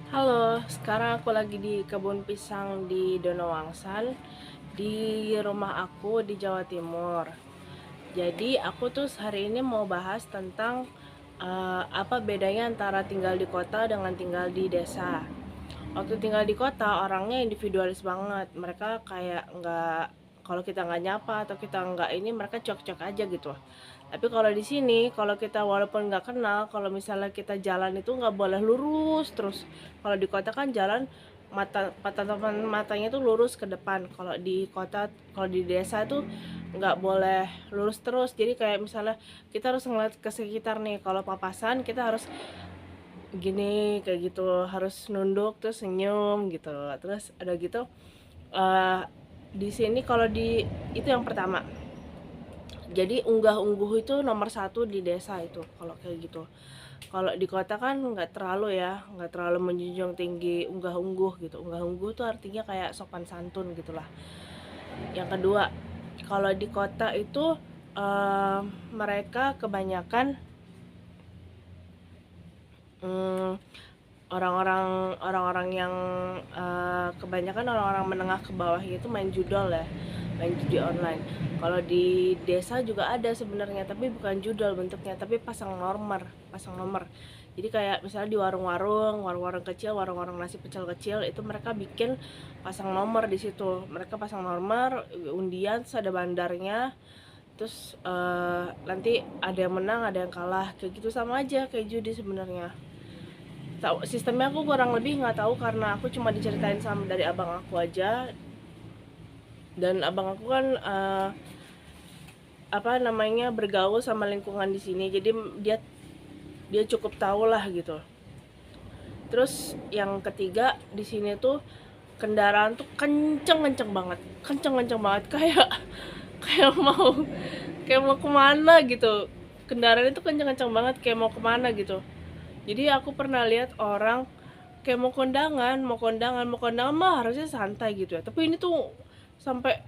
Halo, sekarang aku lagi di kebun pisang di Donawangsan, di rumah aku di Jawa Timur. Jadi aku tuh hari ini mau bahas tentang apa bedanya antara tinggal di kota dengan tinggal di desa. Waktu tinggal di kota orangnya individualis banget. Mereka kayak nggak, kalau kita nggak nyapa atau kita nggak ini, mereka cok-cok aja gitu. Tapi kalau di sini, kalau kita walaupun nggak kenal, kalau misalnya kita jalan itu nggak boleh lurus terus. Kalau di kota kan jalan tatapan matanya tuh lurus ke depan. Kalau di kota, kalau di desa tuh nggak boleh lurus terus. Jadi kayak misalnya kita harus ngeliat ke sekitar nih. Kalau papasan kita harus gini kayak gitu, harus nunduk terus senyum gitu. Terus ada gitu, eh, di sini kalau di itu yang pertama. Jadi unggah-ungguh itu nomor satu di desa itu kalau kayak gitu. Kalau di kota kan nggak terlalu ya, nggak terlalu menjunjung tinggi unggah-ungguh gitu. Unggah-ungguh tuh artinya kayak sopan santun gitulah. Yang kedua, kalau di kota itu eh, mereka kebanyakan mm, orang-orang yang kebanyakan orang-orang menengah ke bawah itu main judol ya, main judi online. Kalau di desa juga ada sebenarnya, tapi bukan judol bentuknya, tapi pasang nomor. Jadi kayak misalnya di warung-warung kecil, warung-warung nasi pecel kecil itu mereka bikin pasang nomor di situ. Mereka pasang nomor, undian, terus ada bandarnya. Terus nanti ada yang menang, ada yang kalah, kayak gitu, sama aja kayak judi sebenarnya. Tahu sistemnya aku kurang lebih nggak tahu karena aku cuma diceritain sama dari abang aku aja, dan abang aku kan apa namanya bergaul sama lingkungan di sini, jadi dia dia cukup tahu lah gitu. Terus yang ketiga, di sini tuh kendaraan tuh kenceng-kenceng banget kayak kayak mau kayak mau kemana gitu. Kendaraan itu kenceng-kenceng banget kayak mau kemana gitu. Jadi aku pernah lihat orang kayak mau kondangan mah harusnya santai gitu ya. Tapi ini tuh sampai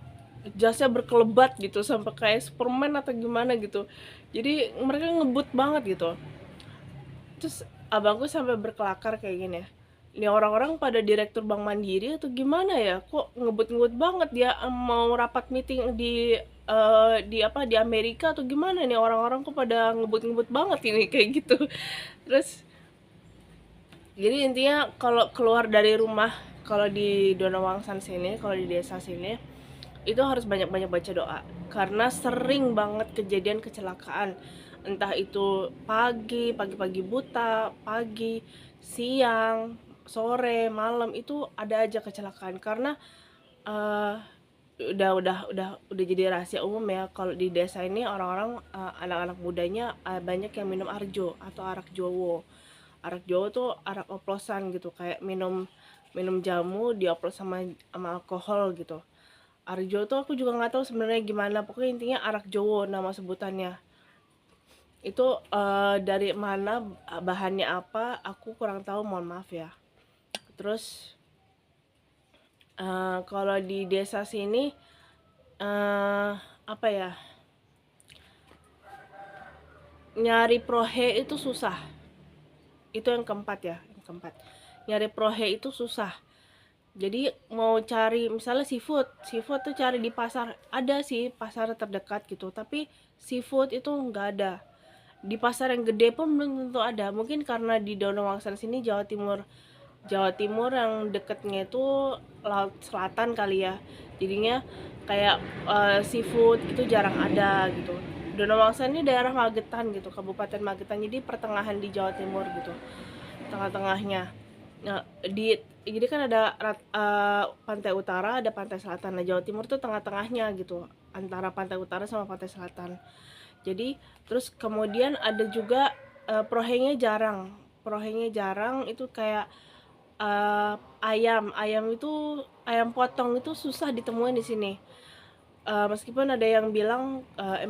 jasnya berkelebat gitu, sampai kayak Superman atau gimana gitu. Jadi mereka ngebut banget gitu. Terus abangku sampai berkelakar kayak gini ya. Ini orang-orang pada direktur Bank Mandiri atau gimana ya? Kok ngebut-ngebut banget dia mau rapat meeting di apa di Amerika atau gimana nih, orang-orang kok pada ngebut-ngebut banget ini kayak gitu. Terus jadi intinya kalau keluar dari rumah, kalau di Donawangsan sini, kalau di desa sini itu harus banyak-banyak baca doa karena sering banget kejadian kecelakaan, entah itu pagi-pagi buta, pagi, siang, sore, malam, itu ada aja kecelakaan karena eh, udah jadi rahasia umum ya kalau di desa ini orang-orang, anak-anak mudanya, banyak yang minum arjo atau arak jowo. Arak jowo tuh arak oplosan gitu, kayak minum minum jamu dioplos sama alkohol gitu. Arjo tuh aku juga nggak tahu sebenarnya gimana, pokoknya intinya arak jowo nama sebutannya. Itu dari mana, bahannya apa aku kurang tahu, mohon maaf ya. Terus kalau di desa sini, apa ya, nyari prohe itu susah. Itu yang keempat ya, yang keempat, nyari prohe itu susah. Jadi mau cari misalnya seafood, seafood tuh cari di pasar, ada sih pasar terdekat gitu, tapi seafood itu nggak ada. Di pasar yang gede pun belum tentu ada. Mungkin karena di Donawangsan sini Jawa Timur, Jawa Timur yang deketnya itu laut selatan kali ya. Jadinya kayak seafood itu jarang ada gitu. Donawangsan ini daerah Magetan gitu, Kabupaten Magetan. Jadi pertengahan di Jawa Timur gitu, tengah-tengahnya. Nah, jadi kan ada pantai utara, ada pantai selatan. Nah, Jawa Timur tuh tengah-tengahnya gitu, antara pantai utara sama pantai selatan. Jadi terus kemudian ada juga prohenya jarang. Prohenya jarang itu kayak ayam itu, ayam potong itu susah ditemuin di sini. Meskipun ada yang bilang,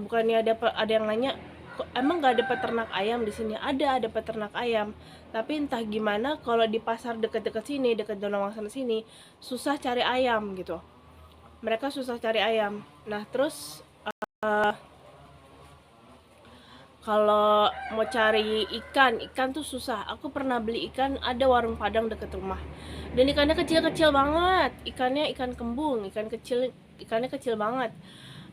bukannya ada yang nanya, kok emang nggak ada peternak ayam di sini? Ada peternak ayam, tapi entah gimana kalau di pasar deket-deket sini, deket Donawangsan sini, susah cari ayam gitu. Mereka susah cari ayam. Nah terus Kalau mau cari ikan tuh susah. Aku pernah beli ikan, ada warung Padang deket rumah. Dan ikannya kecil-kecil banget. Ikannya ikan kembung, ikannya kecil banget.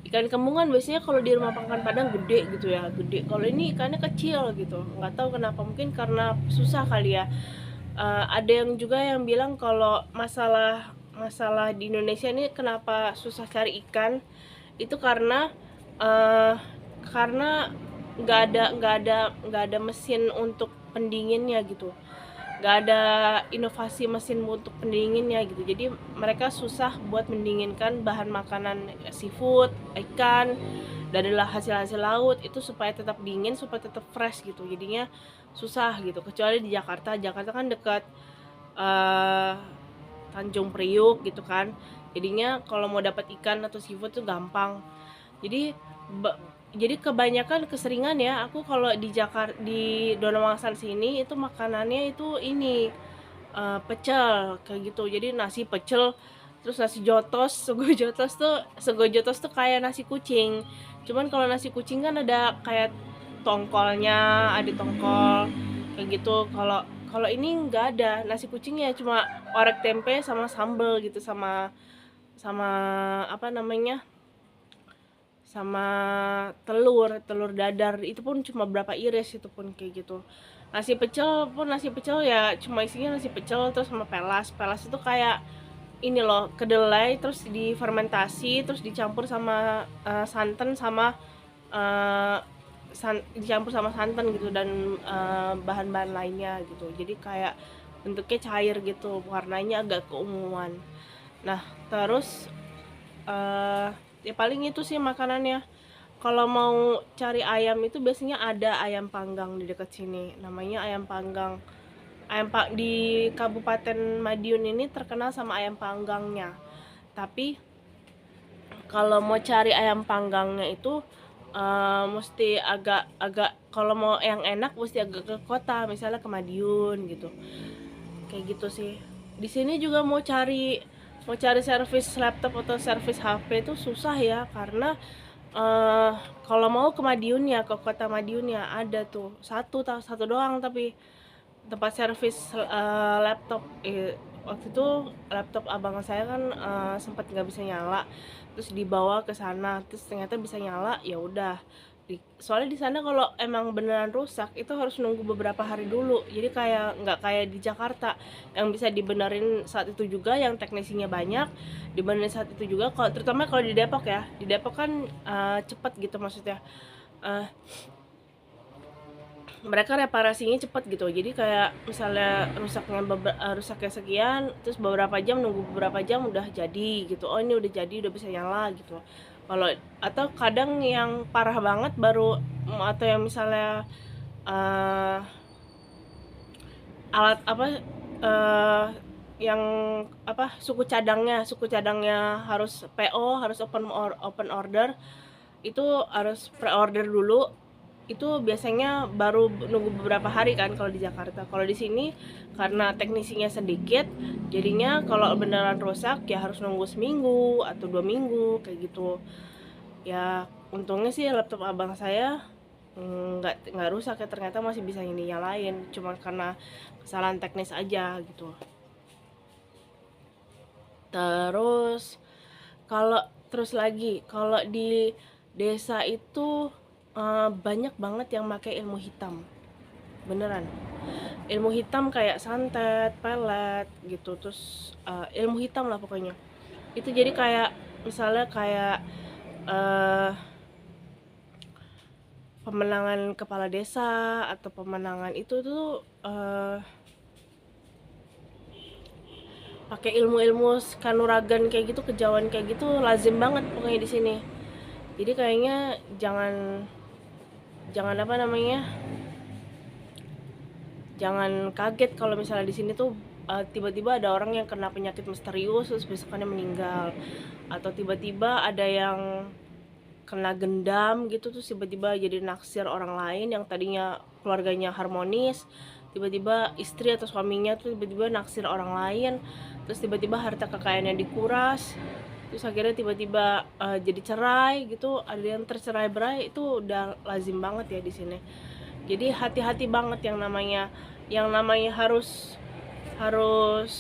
Ikan kembung kan biasanya kalau di rumah makan Padang gede gitu ya, gede. Kalau ini ikannya kecil gitu. Nggak tahu kenapa, mungkin karena susah kali ya. Ada yang juga yang bilang kalau masalah masalah di Indonesia ini kenapa susah cari ikan itu eh, karena nggak ada mesin untuk pendinginnya gitu, nggak ada inovasi mesin untuk pendinginnya gitu, jadi mereka susah buat mendinginkan bahan makanan seafood, ikan, dan adalah hasil-hasil laut itu supaya tetap dingin, supaya tetap fresh gitu, jadinya susah gitu. Kecuali di Jakarta kan dekat eh, Tanjung Priuk gitu kan, jadinya kalau mau dapat ikan atau seafood tuh gampang. Jadi jadi kebanyakan keseringan ya aku kalau di Jakarta, di Donawangsan sini itu makanannya itu ini pecel kayak gitu. Jadi nasi pecel, terus nasi jotos, sego jotos tuh kayak nasi kucing. Cuman kalau nasi kucing kan ada kayak tongkolnya, ada tongkol kayak gitu. Kalau kalau ini nggak ada nasi kucingnya, cuma orek tempe sama sambel gitu, sama sama apa namanya, sama telur telur dadar, itu pun cuma berapa iris, itu pun kayak gitu. Nasi pecel ya cuma isinya nasi pecel terus sama pelas. Pelas itu kayak ini loh, kedelai terus difermentasi terus dicampur sama santan sama eh, dicampur sama santan gitu, dan bahan-bahan lainnya gitu, jadi kayak bentuknya cair gitu, warnanya agak keunguan. Nah terus eh ya paling itu sih makanannya. Kalau mau cari ayam itu biasanya ada ayam panggang di dekat sini, namanya ayam panggang. Di Kabupaten Madiun ini terkenal sama ayam panggangnya. Tapi kalau mau cari ayam panggangnya itu mesti agak-agak, kalau mau yang enak mesti agak ke kota, misalnya ke Madiun gitu. Kayak gitu sih. Di sini juga mau cari servis laptop atau servis HP itu susah ya, karena eh kalau mau ke Madiun ya, ke kota Madiun ya, ada tuh satu doang, tapi tempat servis laptop. Waktu itu laptop abang saya kan sempat nggak bisa nyala, terus dibawa ke sana, terus ternyata bisa nyala. Ya udah, soalnya di sana kalau emang beneran rusak itu harus nunggu beberapa hari dulu, jadi kayak nggak kayak di Jakarta yang bisa dibenerin saat itu juga, yang teknisinya banyak, dibenerin saat itu juga. Kalau terutama kalau di Depok ya, di Depok kan cepet gitu maksudnya. Eh, Mereka reparasinya cepet gitu, jadi kayak misalnya rusaknya sekian, terus beberapa jam, nunggu beberapa jam udah jadi gitu, oh ini udah jadi, udah bisa nyala gitu. Kalau atau kadang yang parah banget baru, atau yang misalnya eh, alat apa, eh, yang apa, suku cadangnya harus PO, harus open order, itu harus pre-order dulu. Itu biasanya baru nunggu beberapa hari kan kalau di Jakarta. Kalau di sini karena teknisinya sedikit, jadinya kalau beneran rusak ya harus nunggu seminggu atau 2 minggu kayak gitu. Ya untungnya sih laptop abang saya nggak rusak ya, ternyata masih bisa ini nyalain, cuma karena kesalahan teknis aja gitu. Terus kalau terus lagi kalau di desa itu banyak banget yang pakai ilmu hitam, beneran. Ilmu hitam kayak santet, pelet gitu, terus ilmu hitam lah pokoknya. Itu jadi kayak misalnya kayak eh, pemenangan kepala desa atau pemenangan itu tuh pakai ilmu-ilmu kanuragan kayak gitu, kejawen kayak gitu lazim banget pokoknya di sini. Jadi kayaknya jangan jangan apa namanya, jangan kaget kalau misalnya di sini tuh tiba-tiba ada orang yang kena penyakit misterius terus besokannya meninggal, atau tiba-tiba ada yang kena gendam gitu terus tiba-tiba jadi naksir orang lain yang tadinya keluarganya harmonis, tiba-tiba istri atau suaminya tuh tiba-tiba naksir orang lain, terus tiba-tiba harta kekayaannya dikuras. terus akhirnya tiba-tiba jadi cerai gitu, ada yang tercerai-berai, itu udah lazim banget ya di sini. Jadi hati-hati banget yang namanya harus harus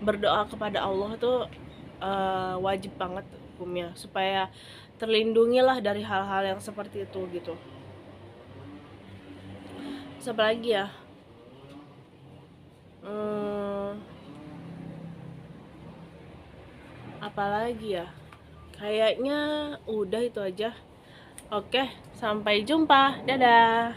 berdoa kepada Allah tuh wajib banget hukumnya, supaya terlindungilah dari hal-hal yang seperti itu gitu. Terus apa lagi ya? Apalagi ya, kayaknya udah itu aja. Oke, sampai jumpa, dadah.